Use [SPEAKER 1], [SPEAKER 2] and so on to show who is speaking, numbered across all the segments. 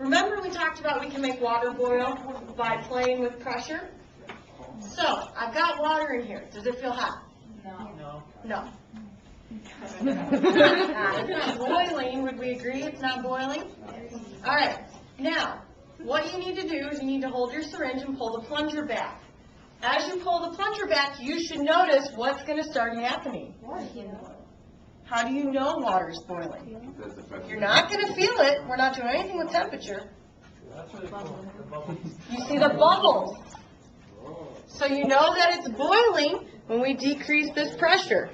[SPEAKER 1] Remember we talked about we can make water boil by playing with pressure? So, I've got water in here. Does it feel hot?
[SPEAKER 2] No.
[SPEAKER 1] No. It's not boiling. Would we agree it's not boiling? All right. Now, what you need to do is you need to hold your syringe and pull the plunger back. As you pull the plunger back, you should notice what's going to start happening. How do you know water is boiling? You're not going to feel it. We're not doing anything with temperature. You see the bubbles. So you know that it's boiling when we decrease this pressure.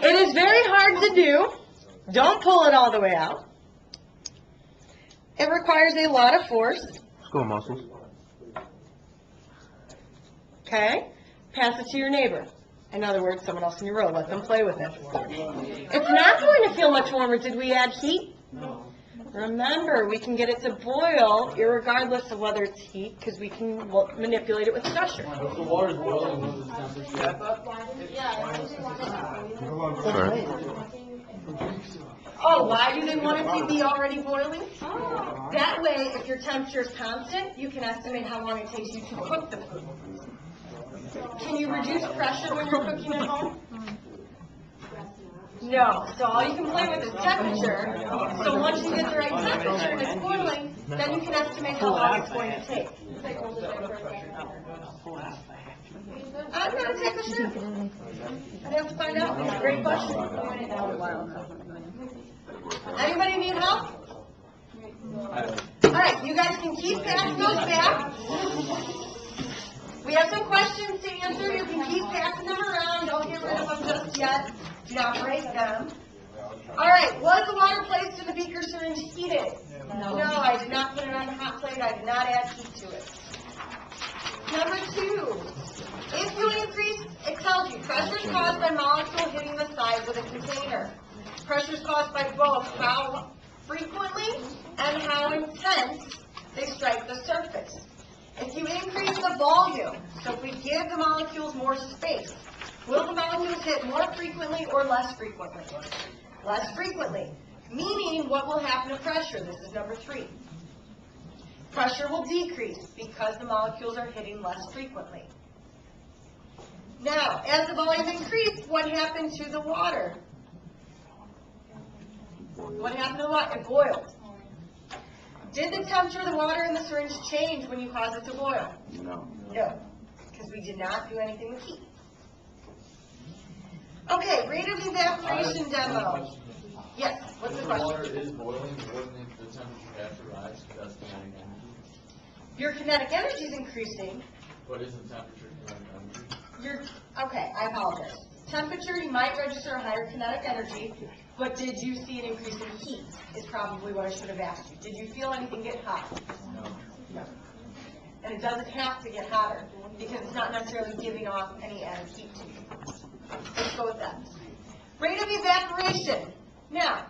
[SPEAKER 1] It is very hard to do. Don't pull it all the way out. It requires a lot of force.
[SPEAKER 3] School muscles.
[SPEAKER 1] Okay? Pass it to your neighbor. In other words, someone else in your row. Let them play with it. It's not going to feel much warmer. Did we add heat?
[SPEAKER 2] No.
[SPEAKER 1] Remember, we can get it to boil irregardless of whether it's heat because we can manipulate it with pressure.
[SPEAKER 2] If the water's boiling, what's the temperature?
[SPEAKER 3] Sorry.
[SPEAKER 1] Oh, why do they want it to be already boiling? That way, if your temperature is constant, you can estimate how long it takes you to cook the food. Can you reduce pressure when you're cooking at home? No. So all you can play with is temperature. So once you get the right temperature and it's boiling, then you can estimate how long it's going to take. I'm going to take a sip. I have to find out. It's a great question. Anybody need help? All right, you guys can keep passing those back. We have some questions to answer. You can keep passing them around. Don't get rid of them just yet. Do not break them. All right, was the water placed in the beaker syringe heated? No, I did not put it on a hot plate. I did not add heat to it. Number 2, if you increase, it tells you pressure is caused by molecule hitting the sides of the container. Pressure is caused by both how frequently and how intense they strike the surface. If you increase the volume, so if we give the molecules more space, will the molecules hit more frequently or less frequently? Less frequently. Meaning, what will happen to pressure? This is number 3. Pressure will decrease because the molecules are hitting less frequently. Now, as the volume increased, what happened to the water? What happened to the water? It boiled. Did the temperature of the water in the syringe change when you caused it to boil?
[SPEAKER 3] No.
[SPEAKER 1] No, because we did not do anything with heat. Okay, rate of evaporation demo. Yes, what's the
[SPEAKER 2] If the
[SPEAKER 1] question?
[SPEAKER 2] water is boiling, wouldn't the temperature have to rise? That's kinetic energy.
[SPEAKER 1] Your kinetic energy is increasing.
[SPEAKER 2] What is the temperature kinetic energy?
[SPEAKER 1] Okay, I apologize. Temperature, you might register a higher kinetic energy, but did you see an increase in heat is probably what I should have asked you. Did you feel anything get hot?
[SPEAKER 2] No.
[SPEAKER 1] No. And it doesn't have to get hotter because it's not necessarily giving off any added heat to you. Let's go with that. Rate of evaporation. Now,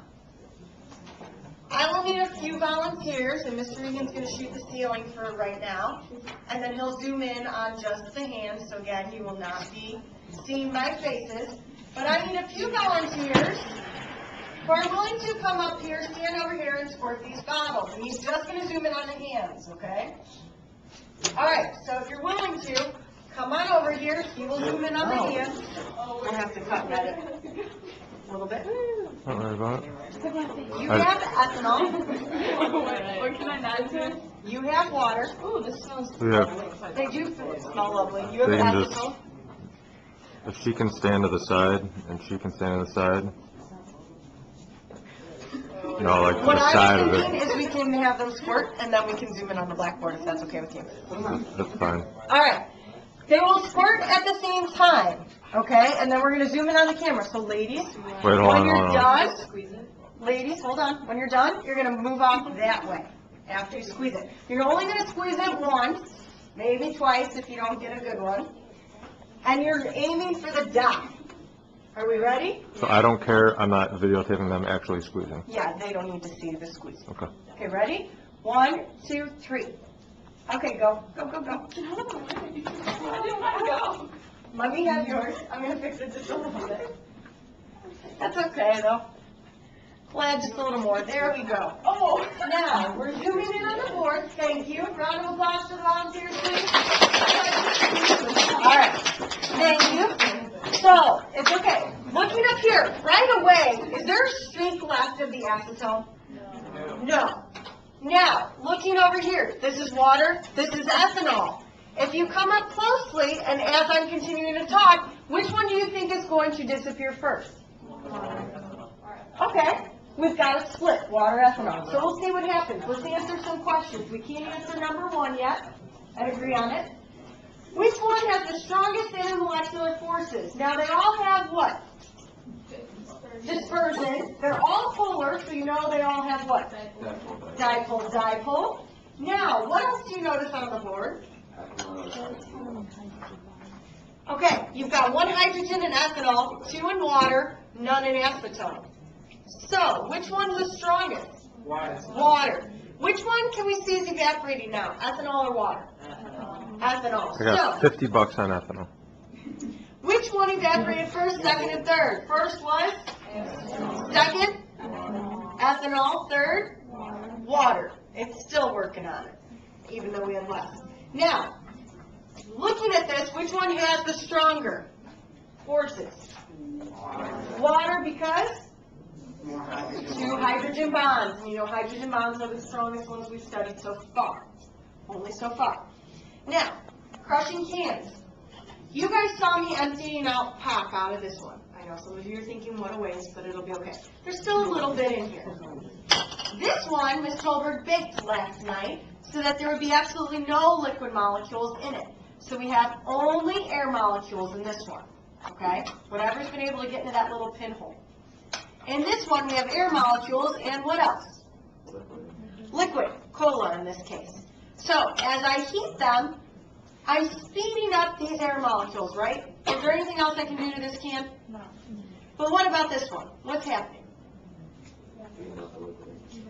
[SPEAKER 1] I will need a few volunteers, and Mr. Regan's going to shoot the ceiling for right now, and then he'll zoom in on just the hands, so again, you will not be seeing my faces. But I need a few volunteers who are willing to come up here, stand over here, and squirt these bottles. And he's just going to zoom in on the hands, okay? All right, so if you're willing to, come on over here. He will zoom in on the hands. We'll have to cut that a little bit.
[SPEAKER 3] Don't worry about it.
[SPEAKER 1] You have ethanol.
[SPEAKER 4] What can I add to it?
[SPEAKER 1] You have water.
[SPEAKER 4] Ooh, this smells
[SPEAKER 3] We have,
[SPEAKER 1] They do smell lovely. You have
[SPEAKER 3] They can just-
[SPEAKER 1] ethanol.
[SPEAKER 3] if she can stand to the side, and she can stand to the side. No, like to
[SPEAKER 1] What
[SPEAKER 3] the side
[SPEAKER 1] I
[SPEAKER 3] of
[SPEAKER 1] was thinking
[SPEAKER 3] it.
[SPEAKER 1] is we can have them squirt, and then we can zoom in on the blackboard if that's okay with you.
[SPEAKER 3] That's fine.
[SPEAKER 1] All right. They will squirt at the same time, okay? And then we're going to zoom in on the camera. So, ladies,
[SPEAKER 3] Wait, hold
[SPEAKER 1] when
[SPEAKER 3] on,
[SPEAKER 1] you're
[SPEAKER 3] hold on.
[SPEAKER 1] done, ladies, hold on. When you're done, you're going to move off that way after you squeeze it. You're only going to squeeze it once, maybe twice if you don't get a good one. And you're aiming for the dot. Are we ready?
[SPEAKER 3] So I don't care, I'm not videotaping them actually squeezing.
[SPEAKER 1] Yeah, they don't need to see the squeeze.
[SPEAKER 3] Okay.
[SPEAKER 1] Okay, ready? 1, 2, 3. Okay, go. Go, go, go. Go. Let me have yours. I'm going to fix it just a little bit. That's okay, though. We'll add just a little more. There we go. Oh, now, we're zooming in on the board. Thank you. Round of applause for the volunteers, please. All right. Thank you. So, it's okay. Looking up here, right away, is there a streak left of the acetone? No. Now, looking over here, this is water, this is ethanol. If you come up closely, and as I'm continuing to talk, which one do you think is going to disappear first? Okay, we've got a split, water, ethanol. So we'll see what happens. Let's answer some questions. We can't answer number one yet. I agree on it. Which one has the strongest intermolecular forces? Now, they all have what? Dispersion. They're all polar, so you know they all have what? Dipole, dipole. Now, what else do you notice on the board? Okay, you've got 1 hydrogen in ethanol, 2 in water, none in acetone. So, which one's the strongest? Water. Which one can we see is evaporating now? Ethanol or water? Ethanol.
[SPEAKER 3] I got
[SPEAKER 1] So,
[SPEAKER 3] $50 on ethanol.
[SPEAKER 1] which one evaporated first, second, and third? First was? Second? Ethanol. Third? Water. It's still working on it, even though we had less. Now, looking at this, which one has the stronger forces? Water, because? 2 hydrogen bonds. And you know hydrogen bonds are the strongest ones we've studied so far. Only so far. Now, crushing cans. You guys saw me emptying out pop out of this one. I know some of you are thinking, what a waste, but it'll be okay. There's still a little bit in here. This one, Ms. Tolbert baked last night so that there would be absolutely no liquid molecules in it. So we have only air molecules in this one, okay? Whatever's been able to get into that little pinhole. In this one, we have air molecules and what else? Liquid, cola in this case. So as I heat them, I'm speeding up these air molecules, right? Is there anything else I can do to this can?
[SPEAKER 4] No.
[SPEAKER 1] But what about this one? What's happening?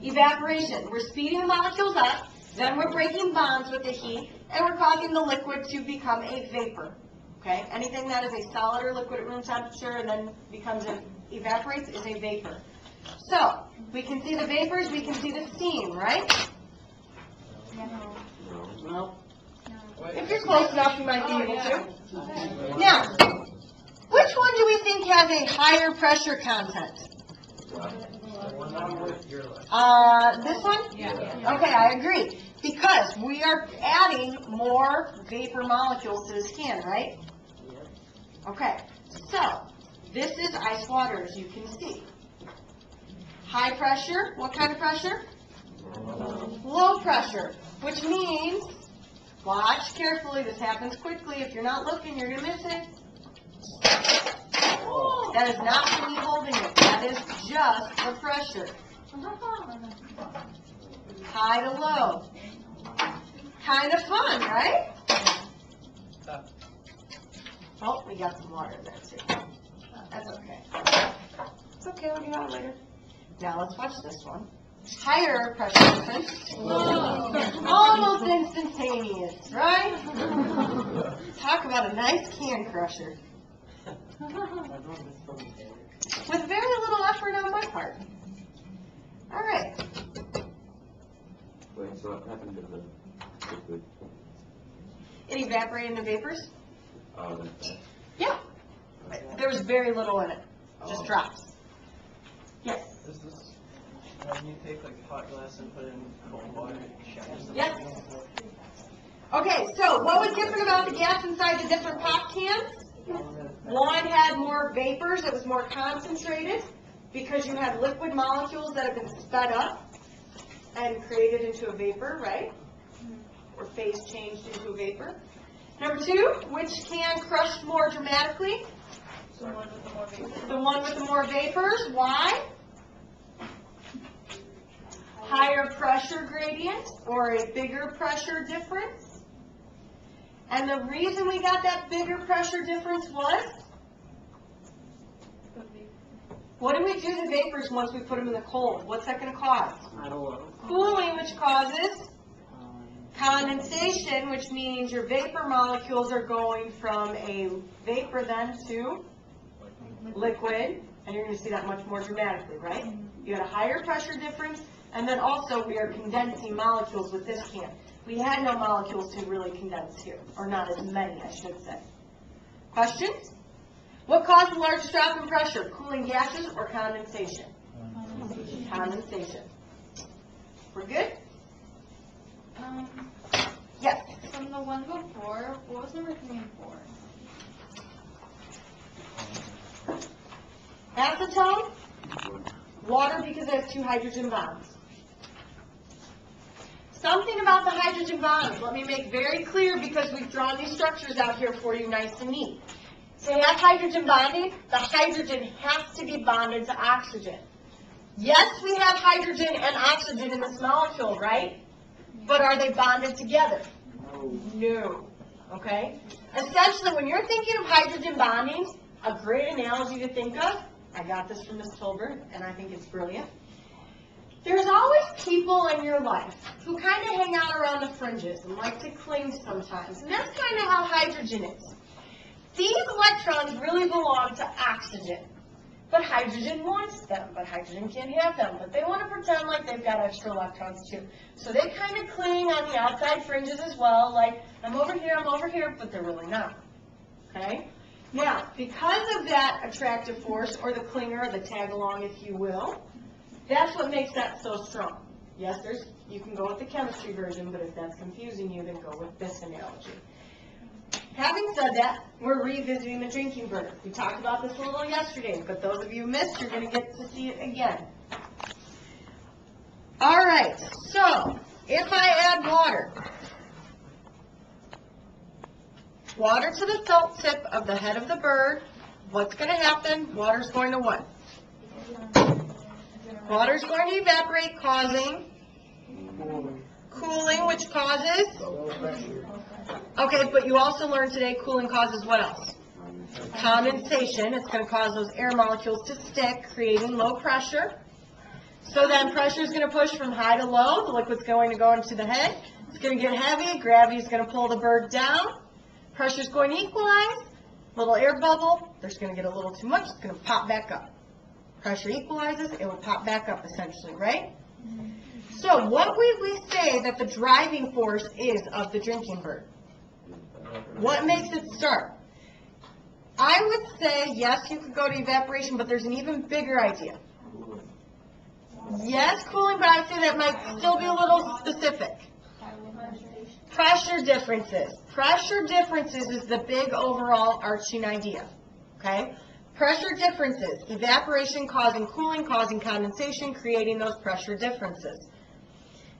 [SPEAKER 1] Evaporation. We're speeding the molecules up, then we're breaking bonds with the heat, and we're causing the liquid to become a vapor. Okay? Anything that is a solid or liquid at room temperature and then evaporates is a vapor. So, we can see the vapors, we can see the steam, right? No. If you're close enough, you might be able to. Now, which one do we think has a higher pressure content? This one?
[SPEAKER 4] Yeah.
[SPEAKER 1] Okay, I agree. Because we are adding more vapor molecules to this can, right? Okay, so this is ice water, as you can see. High pressure, what kind of pressure? Low pressure, which means, watch carefully, this happens quickly. If you're not looking, you're going to miss it. That is not me holding it. That is just the pressure. High to low. Kind of fun, right? Oh, we got some water in there too. That's okay. It's okay, we'll get out later. Now let's watch this one. Higher pressure difference. Almost instantaneous, right? Talk about a nice can crusher. With very little effort on my part. All right.
[SPEAKER 5] Wait, so what happened to the liquid?
[SPEAKER 1] It evaporated into vapors?
[SPEAKER 5] That's
[SPEAKER 1] Yeah. There was very little in it. Just drops. Yes.
[SPEAKER 6] Is this when you take like hot glass and put it in cold water, it shatters the
[SPEAKER 1] Yes. Okay, so what was different about the gas inside the different pop cans? One had more vapors, it was more concentrated, because you had liquid molecules that have been sped up and created into a vapor, right? Or phase changed into a vapor. Number 2, which can crushed more dramatically?
[SPEAKER 4] The one with the more vapor.
[SPEAKER 1] The one with the more vapors. Why? Higher pressure gradient, or a bigger pressure difference. And the reason we got that bigger pressure difference was? What do we do to vapors once we put them in the cold? What's that going to cause? Cooling, which causes condensation, which means your vapor molecules are going from a vapor then to liquid, and you're going to see that much more dramatically, right? You had a higher pressure difference, and then also we are condensing molecules with this can. We had no molecules to really condense here, or not as many, I should say. Questions? What caused the largest drop in pressure? Cooling gases or condensation? Condensation. We're good? Yes.
[SPEAKER 4] From the one before, what was number 3 and 4?
[SPEAKER 1] Acetone, water because it has 2 hydrogen bonds. Something about the hydrogen bonds, let me make very clear because we've drawn these structures out here for you nice and neat. To have hydrogen bonding, the hydrogen has to be bonded to oxygen. Yes, we have hydrogen and oxygen in this molecule, right? But are they bonded together? No. Okay? Essentially, when you're thinking of hydrogen bonding, a great analogy to think of, I got this from Ms. Tolbert, and I think it's brilliant. There's always people in your life who kind of hang out around the fringes and like to cling sometimes. And that's kind of how hydrogen is. These electrons really belong to oxygen. But hydrogen wants them, but hydrogen can't have them. But they want to pretend like they've got extra electrons too. So they kind of cling on the outside fringes as well, like, I'm over here, but they're really not. Okay? Now, because of that attractive force, or the clinger, or the tag-along, if you will, that's what makes that so strong. Yes, you can go with the chemistry version, but if that's confusing you, then go with this analogy. Having said that, we're revisiting the drinking bird. We talked about this a little yesterday, but those of you who missed, you're going to get to see it again. All right, so if I add water to the salt tip of the head of the bird, what's going to happen? Water's going to what? Water's going to evaporate, causing cooling, which causes? Okay, but you also learned today cooling causes what else? Condensation. It's going to cause those air molecules to stick, creating low pressure. So then pressure is going to push from high to low. The liquid's going to go into the head. It's going to get heavy. Gravity is going to pull the bird down. Pressure is going to equalize. Little air bubble. There's going to get a little too much. It's going to pop back up. Pressure equalizes. It will pop back up essentially, right? So what would we say that the driving force is of the drinking bird? What makes it start? I would say, yes, you could go to evaporation, but there's an even bigger idea. Yes, cooling, but I'd say that might still be a little specific. Pressure differences. Pressure differences is the big overall arching idea. Okay? Pressure differences. Evaporation causing cooling, causing condensation, creating those pressure differences.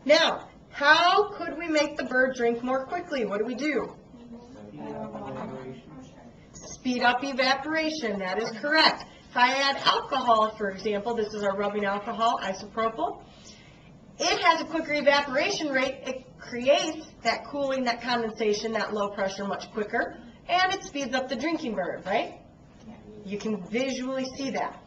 [SPEAKER 1] Now, how could we make the bird drink more quickly? What do? Speed up evaporation. That is correct. If I add alcohol, for example, this is our rubbing alcohol, isopropyl. It has a quicker evaporation rate. It creates that cooling, that condensation, that low pressure much quicker, and it speeds up the drinking bird, right? You can visually see that.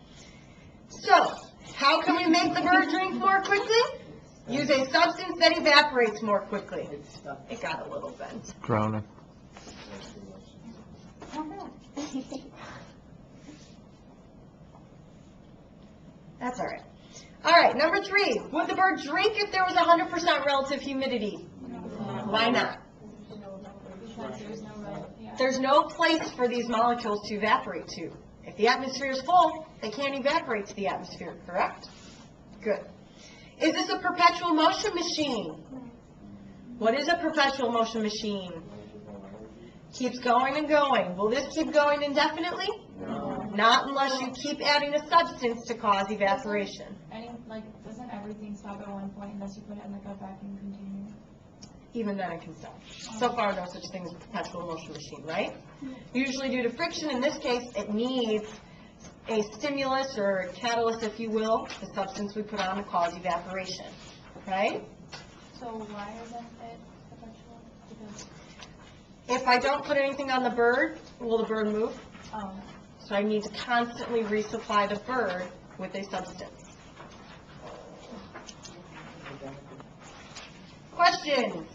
[SPEAKER 1] So, how can we make the bird drink more quickly? Use a substance that evaporates more quickly. It got a little bent.
[SPEAKER 3] Drowning.
[SPEAKER 1] That's all right. All right, number 3. Would the bird drink if there was 100% relative humidity? Why not? There's no place for these molecules to evaporate to. If the atmosphere is full, they can't evaporate to the atmosphere, correct? Good. Is this a perpetual motion machine? What is a perpetual motion machine? Keeps going and going. Will this keep going indefinitely?
[SPEAKER 5] No.
[SPEAKER 1] Not unless you keep adding a substance to cause evaporation.
[SPEAKER 4] Doesn't everything stop at one point unless you put it in like a vacuum container?
[SPEAKER 1] Even then it can stop. So far, no such thing as a perpetual motion machine, right? Usually due to friction. In this case, it needs a stimulus or a catalyst, if you will, the substance we put on to cause evaporation, right?
[SPEAKER 4] So why isn't it perpetual? Because,
[SPEAKER 1] If I don't put anything on the bird, will the bird move?
[SPEAKER 4] oh,
[SPEAKER 1] So I need to constantly resupply the bird with a substance. Questions?